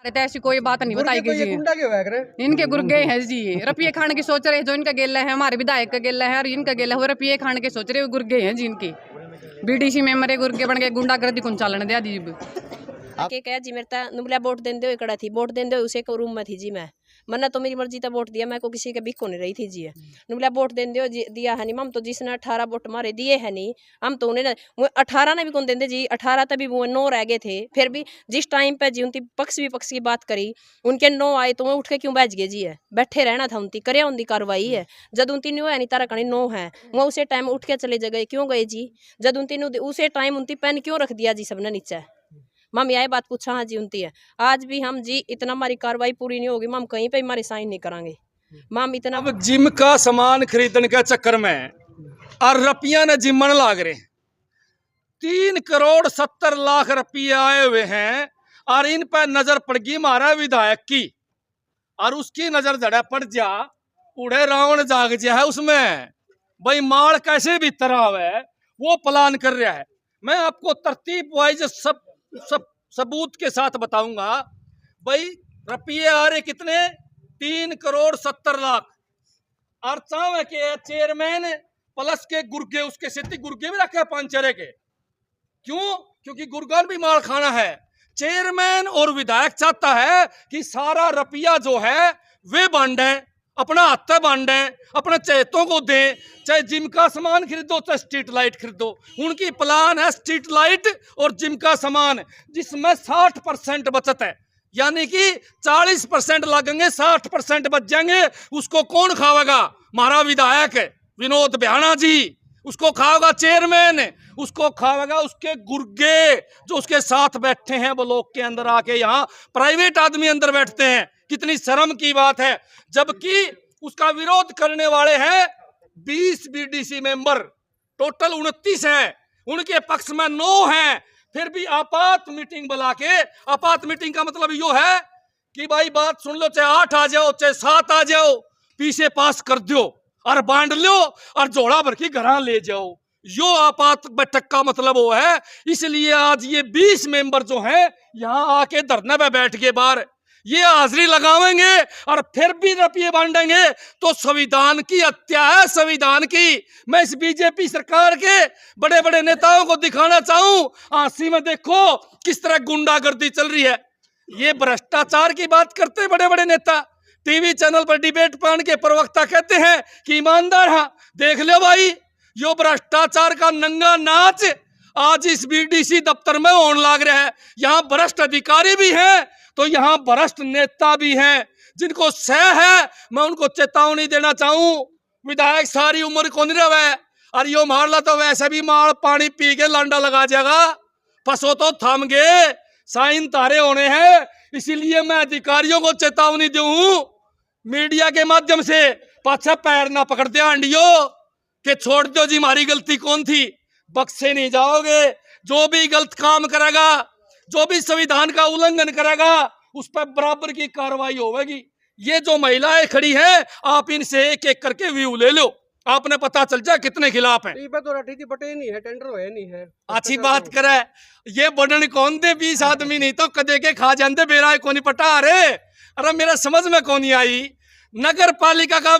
तो ऐसी कोई बात नहीं बताई गई जी। गुंडा क्यों है करे? इनके गुर्गे हैं जी, रुपये खाने की सोच रहे हैं, जो इनका गेला है, हमारे विधायक का गेला है और इनका गेला है, रुपये खाने के सोच रहे हैं, गुर्गे हैं जी इनकी। बीडीसी मेंबर है, गुर्गे बन गए, गुंडागर्दी कौन चालन दिया जी। के कहा जी मेरे ता नुबला वोट देंदे हो कड़ा थी वोट देंदे हो उसे को रूम में थी जी मैं मन्ना तो मेरी मर्जी था वोट दिया मैं को किसी के बिक को नहीं रही थी जी नुबला वोट देंदे हो दिया है नहीं हम तो जिसने 18 वोट मारे दिए है नहीं हम तो उन्हें 18 ने भी कौन देंदे जी 18 तभी वो 9 रह गए थे फिर भी जिस टाइम पे जी उनकी पक्ष विपक्ष की बात करी उनके 9 आए तो मैं उठ के क्यों बैठ गए जी है बैठे रहना था उनकी करे उनकी कार्रवाई है जब उन तीनों है नहीं तारा कणी 9 है वो उसे टाइम उठ के चले गए क्यों गए जी जब उन तीनों उसे टाइम उनकी पेन क्यों रख दिया जी सबने नीचे मम यह बात पूछा हाँ जी उनती है आज भी हम जी इतना हमारी कार्रवाई पूरी नहीं होगी मम कहीं पे हमारे साइन नहीं करांगे मम इतना अब जिम का सामान खरीदने के चक्कर में और रुपया ने जिमन लाग रहे 3,70,00,000 रुपये आए हुए हैं और इन पर नजर पड़ गई हमारा विधायक की और उसकी नजर जड़ा पड़ जा उड़े रावण जाग जा है उसमें भाई माल कैसे भीतर आवे वो प्लान कर रहा है। मैं आपको तरतीब वाइज सब सबूत के साथ बताऊंगा। भाई रुपये आ रहे कितने 3,70,00,000 और चावे के चेयरमैन प्लस के गुर्गे उसके सिद्धि गुर्गे भी रखे पंचरे के क्यों क्योंकि गुर्गान भी माल खाना है। चेयरमैन और विधायक चाहता है कि सारा रुपया जो है वे बांटे अपना हाथ बांटे अपने चहेतों को दें चाहे जिम का सामान खरीदो चाहे स्ट्रीट लाइट खरीदो। उनकी प्लान है स्ट्रीट लाइट और जिम का सामान जिसमें 60% बचत है यानी कि 40% लगेंगे 60% बच जाएंगे। उसको कौन खावेगा हमारा विधायक विनोद बिहाना जी उसको खाएगा चेयरमैन उसको खाएगा उसके गुर्गे जो उसके साथ बैठे हैं ब्लॉक के अंदर आके यहाँ प्राइवेट आदमी अंदर बैठते हैं। कितनी शर्म की बात है जबकि उसका विरोध करने वाले हैं 20 बीडीसी मेंबर टोटल 29 हैं उनके पक्ष में 9 हैं फिर भी आपात मीटिंग बुला के आपात मीटिंग का मतलब यो है कि भाई बात सुन लो चाहे 8 आ जाओ चाहे 7 आ जाओ पीछे पास कर दो और बांट लो और जोड़ा भर के घर ले जाओ यो आपात बैठक का मतलब वो है। इसलिए आज ये 20 मेंबर जो हैं यहाँ आके धरने पे बैठ के बाहर ये हाजिरी लगावेंगे और फिर भी रुपये बांटेंगे तो संविधान की हत्या है संविधान की। मैं इस बीजेपी सरकार के बड़े बड़े नेताओं को दिखाना चाहूं आंसी में देखो किस तरह गुंडागर्दी चल रही है। ये भ्रष्टाचार की बात करते बड़े बड़े नेता टीवी चैनल पर डिबेट पान के प्रवक्ता कहते हैं कि ईमानदार हाँ देख लो भाई यो भ्रष्टाचार का नंगा नाच आज इस बीडीसी दफ्तर में होने लग रहा है। यहाँ भ्रष्ट अधिकारी भी हैं तो यहाँ भ्रष्ट नेता भी हैं जिनको सह है। मैं उनको चेतावनी देना चाहूं विधायक सारी उम्र को नहीं रहे और यो मारला तो वैसे भी मार पानी पी के लांडा लगा जाएगा फसो तो थम गए साइन तारे होने हैं। इसीलिए मैं अधिकारियों को चेतावनी दूं मीडिया के माध्यम से पाछा पैर ना पकड़ दे आंडियो कि छोड़ दो जी हमारी गलती कौन थी बख्शे नहीं जाओगे। जो भी गलत काम करेगा जो भी संविधान का उल्लंघन करेगा उस पर बराबर की कार्रवाई होगी। ये जो महिलाएं खड़ी हैं आप इनसे एक एक करके व्यू ले लो आपने पता चल जाए कितने खिलाफ है। तो रटी थी बटे नहीं है टेंडर हुए नहीं है अच्छी बात करे ये बढ़न कौन दे 20 आदमी नहीं तो कदे के खा जाते बेरा को नहीं पटा। अरे मेरा समझ में कौन नहीं आई नगर पालिका का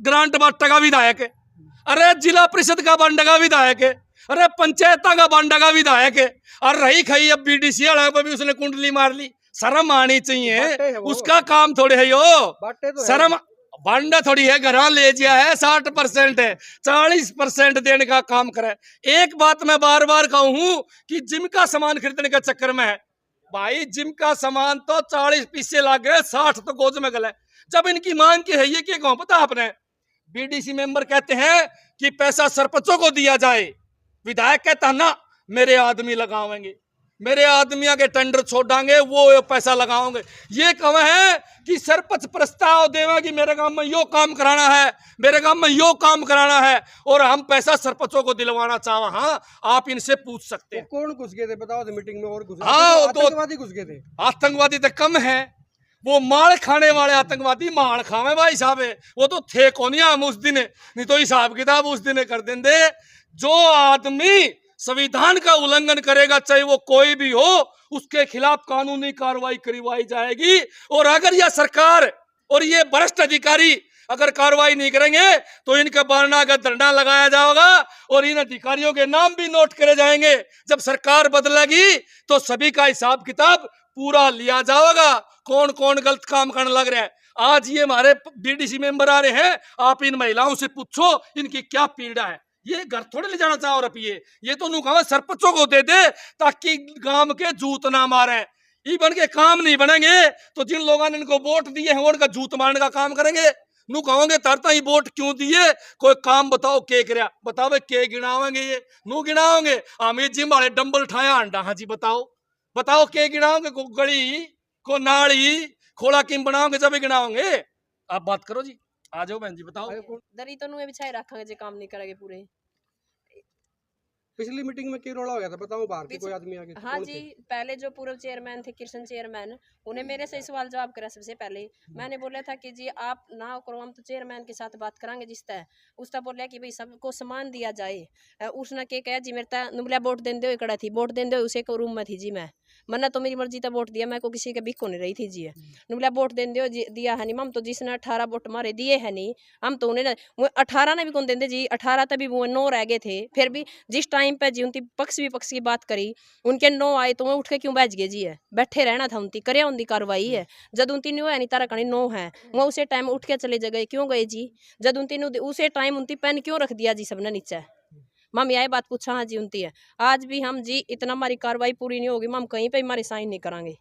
ग्रांट बांटेगा विधायक अरे जिला परिषद का बांटेगा विधायक अरे पंचायत का बांटेगा विधायक और रही खाई अब बीडीसी वाला पर भी उसने कुंडली मार ली। शर्म आनी चाहिए उसका काम थोड़े है यो शर्म बांडा थोड़ी है घर ले जिया है 60% है 40% देने का काम करे। एक बात मैं बार बार कहूं कि जिम का सामान खरीदने के चक्कर में है भाई जिम का सामान तो 40 पीछे लग गए 60 तो गोद में गले। जब इनकी मांग की है ये क्या कहूं पता आपने बीडीसी मेंबर कहते हैं कि पैसा सरपंचों को दिया जाए विधायक कहता ना मेरे आदमी लगावेंगे मेरे आदमियों के टेंडर छोड़ांगे वो पैसा लगाओगे। ये कहा है कि सरपंच प्रस्ताव देवा कि मेरे गांव में यो काम कराना है मेरे गांव में यो काम कराना है और हम पैसा सरपंचों को दिलवाना चाहा। हाँ आप इनसे पूछ सकते हैं कौन घुस गए थे बताओ मीटिंग में और घुस हाँ आतंकवादी घुस गए थे। आतंकवादी तो कम है वो माल खाने वाले आतंकवादी माल खावे भाई साहब वो तो थे कौन हम उस दिन नहीं तो हिसाब किताब उस दिन कर देंगे। जो आदमी संविधान का उल्लंघन करेगा चाहे वो कोई भी हो उसके खिलाफ कानूनी कार्रवाई करवाई जाएगी। और अगर यह सरकार और ये वरिष्ठ अधिकारी अगर कार्रवाई नहीं करेंगे तो इनका बरनागत धरना लगाया जाएगा और इन अधिकारियों के नाम भी नोट करे जाएंगे। जब सरकार बदलेगी तो सभी का हिसाब किताब पूरा लिया जाएगा, कौन कौन गलत काम करने लग रहे हैं। आज ये हमारे बीडीसी मेंबर आ रहे हैं, आप इन महिलाओं से पूछो इनकी क्या पीड़ा है। ये घर थोड़े ले जाना चाहो रपिए, ये तो नु कहा सरपंचों को दे दे ताकि गांव के जूत ना मारे। ये बन के काम नहीं बनेंगे तो जिन लोगों ने इनको वोट दिए हैं उनका जूत मारने का काम करेंगे। नु कहोगे तरता ही वोट क्यों दिए, कोई काम बताओ के करया, बताओ के गिनाओगे, ये नु गिनाओगे अमित जी हमारे डंबल ठाया अंडा। हाँ जी बताओ बताओ के गिनाओगे, को गली को नाली खोला किम बनाओगे जब गिनाओगे। आप बात करो जी, आ जाओ बहन जी बताओ। दरी तो नुए बिछाए रखेंगे जे काम नहीं करेंगे पूरे। पिछली मीटिंग में क्यों रोड़ा हो गया था बताओ, बाहर के कोई आदमी आगे हाँ जी, पहले जो पूर्व चेयरमैन थे कृष्ण चेयरमैन, उन्हें मेरे से सवाल जवाब करा। सबसे पहले मैंने बोला था कि जी आप ना करो, हम तो चेयरमैन के साथ बात करांगे जिस तरह। उसका बोला कि भाई सबको सम्मान दिया जाए। उसने क्या कहा जी मेरे ता नुबला वोट देने दो कड़ा थी, वोट देने दो उसे को रूम में थी जी मैं, मन्ना तो मेरी मर्जी था वोट दिया, मैं को किसी के बिक को नहीं रही थी जी। नुबला वोट देने दो दिया है नहीं, हम तो जिसने 18 वोट मारे दिए है नहीं, हम तो उन्हें 18 ने भी कौन देंगे जी, 18 तभी वो 9 रह गए थे। फिर भी जिस टाइम पे जी उनकी पक्ष विपक्ष की बात करी, उनके 9 आए तो वो उठ के क्यों बैठ गए जी। है बैठे रहना था, उनकी करे उनकी कार्रवाई है। जब उनती न्यू है नहीं तारा कणी 9 है, वो उसे टाइम उठ के चले गए, क्यों गए जी। जब उनती उसे टाइम उनती पेन क्यों रख दिया जी सबने नीचे। मम यही बात पूछा हाँ जी उनती है। आज भी हम जी इतना हमारी कार्रवाई पूरी नहीं होगी, मम कहीं पे हमारे साइन नहीं करांगे।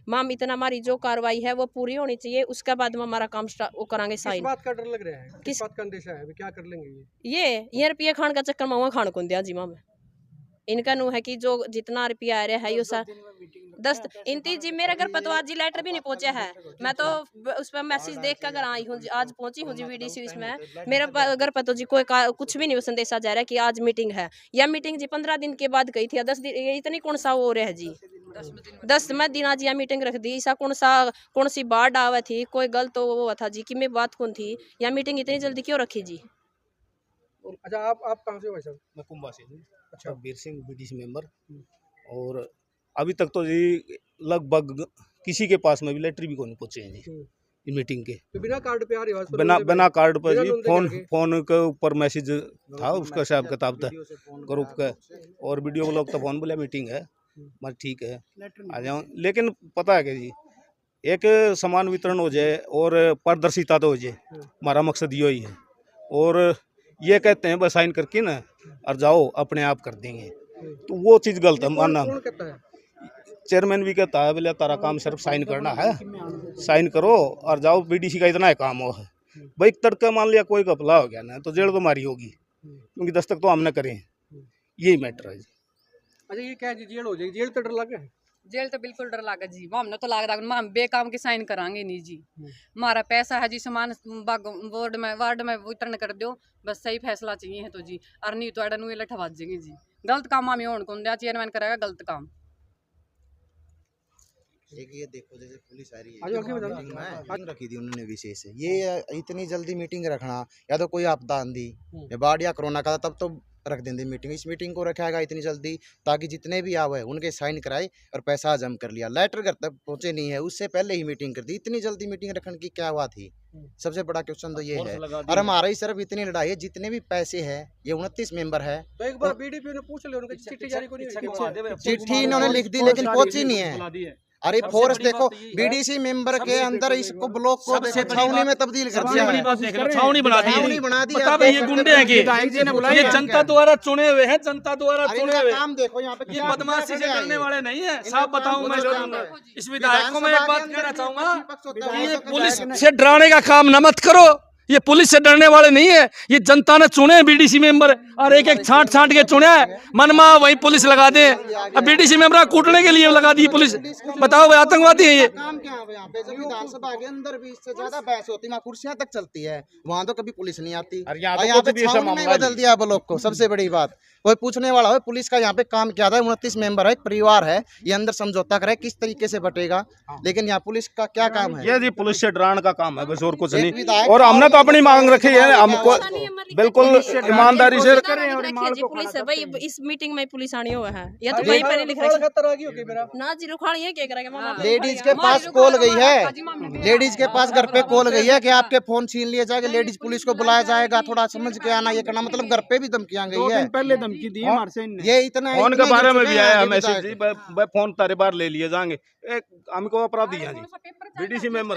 मम इतना हमारी जो कार्रवाई है वो पूरी होनी चाहिए, उसके बाद हम हमारा काम वो करांगे साइन। किस बात का डर लग रहा है, किस बात का अंदेशा है, क्या कर लेंगे ये रुपया खान का चक्कर में खान को दिया जी मम। इनका नु है कि जो जितना रुपया आ रहा है यो सा 10 इनती जी मेरे घर पर तो आज जी लेटर भी नहीं पहुंचा है। मैं तो उस पर मैसेज देख कर अगर आई हूँ, आज पहुंची हूँ जी वीडीसी इसमें। मेरे घर पर तो जी कोई कुछ भी नहीं संदेशा जा रहा है कि आज मीटिंग है। यह मीटिंग जी 15 दिन के बाद गई थी, 10 दिन इतनी कौन सा हो रहा है जी। 10 दिन आज यह मीटिंग रख दी, ऐसा कौन सी बाढ़ आवा थी, कोई गलत वो था जी कि मैं बात कौन थी, यह मीटिंग इतनी जल्दी क्यों रखी जी। अच्छा आप कहाँ से हो भाई साहब? मैं कुंभा से हूँ। अच्छा वीर सिंह बीडीसी मेंबर। और अभी तक तो जी लगभग किसी के पास में भी लेटर भी नहीं पहुंचे हैं जी ये मीटिंग के। तो बिना कार्ड पे आ रही हो? बिना कार्ड पर बिना जी नोंदे फोन के ऊपर मैसेज था, उसका हिसाब किताब था ग्रुप का, और वीडियो लोग तो फोन बोले मीटिंग है, मैं ठीक है आ जाऊँ। लेकिन पता है कि जी एक समान वितरण हो जाए और पारदर्शिता तो हो जाए, हमारा मकसद यही है। और ये कहते हैं बस साइन करके ना और जाओ अपने आप कर देंगे, तो वो चीज़ गलत है मानना। कौन कहता है? चेयरमैन भी कहता है बोले तारा काम सिर्फ साइन करना है, साइन करो और जाओ, बीडीसी का इतना ही काम हो है भाई। तड़का मान लिया कोई घपला हो गया ना तो जेल तो मारी होगी, क्योंकि दस्तक तो हमने करे, यही मैटर है। अच्छा ये क्या जी जेल हो जाएगी, जेल तो डर लगा है? जेल तो बिल्कुल डर लागा जी, हमने तो लाग रहा हम बेकाम के साइन करांगे नहीं जी। हमारा पैसा है जी, सामान वार्ड में वितरण कर दो, बस सही फैसला चाहिए है तो जी, और नहीं तो अड़न हुए लठवा देंगे जी। गलत काम हमें होने कौन दिया, चेयरमैन करेगा गलत काम। एक ये देखो जैसे पुलिस आ रही आजो, आगे है, बताओ। मीटिंग रखी थी उन्होंने विशेष, ये इतनी जल्दी मीटिंग रखना, या तो कोई आपदा आंधी या बाढ़ या कोरोना का तब तो रख देंगे मीटिंग। इस मीटिंग को रखाएगा इतनी जल्दी ताकि जितने भी आवे उनके साइन कराए और पैसा जम कर लिया। लेटर घर तक पहुंचे नहीं है, उससे पहले ही मीटिंग कर दी। इतनी जल्दी मीटिंग रखने की क्या हुआ थी? सबसे बड़ा क्वेश्चन तो ये है। और हमारा ही सिर्फ इतनी लड़ाई है, जितने भी पैसे है ये 29 मेंबर है। तो एक बार बीडीपी ने पूछ लिया, उनकी चिट्ठी जारी को नहीं, चिट्ठी इन्होंने लिख दी लेकिन पहुंची नहीं है। अरे फोर्स देखो, बीडीसी मेंबर के अंदर इसको ब्लॉक को छावनी में तब्दील कर दिया है, छावनी बना छावनी बना दी। पता भाई ये गुंडे हैं कि ये जनता द्वारा चुने हुए हैं, जनता द्वारा चुने हुए। काम देखो यहाँ पे ये बदमाशी से करने वाले नहीं है, साफ बताऊं मैं लोगों। इस विधायक को मैं एक बात कहना चाहूंगा कि ये पुलिस से डराने का काम न मत करो। ये पुलिस से डरने वाले नहीं है, ये जनता ने चुने हैं बीडीसी मेंबर, और एक एक छांट के चुने है। मनमा वही पुलिस लगा दे, अब बीडीसी मेंबर कूटने के लिए लगा दी पुलिस। बताओ भाई आतंकवादी है ये। काम क्या है यहाँ पे? जब विधानसभा के अंदर भी इससे ज्यादा बहस होती है, वहाँ कुर्सियां तक चलती है, वहाँ तो कभी पुलिस नहीं आती। यहाँ पे छावनी में बदल दिया ब्लॉक को, सबसे बड़ी बात। कोई पूछने वाला हो पुलिस का यहाँ पे काम क्या था। 29 मेंबर है, परिवार है, ये अंदर समझौता करे किस तरीके से बटेगा, लेकिन यहाँ पुलिस का क्या काम है? ये जी पुलिस से डराने का काम है बस, और कुछ एक नहीं। विधायक और हमने तो अपनी मांग रखी है, हमको बिल्कुल ईमानदारी से पुलिस है भाई, इस मीटिंग में पुलिस आनी हुआ है या तो वहीं पर लिख रहा खतर आ गई होगी मेरा ना जी रुखाड़ी है क्या करेगा मामा। लेडीज के पास कॉल गई है, लेडीज के पास घर पे कॉल गई है कि आपके फोन छीन लिए जाएगा, लेडीज पुलिस को बुलाया जाएगा, थोड़ा समझ के आना, ये करना, मतलब घर पे भी धमकियां गई है। पहले धमकी दी हमारे से इनने। ये इतना फोन के बारे में भी आया है मैसेज मैसेज जी, फोन तारे बार ले लिए जाएंगे, एक हमको अपराधी है जी, बीडीसी मेंबर।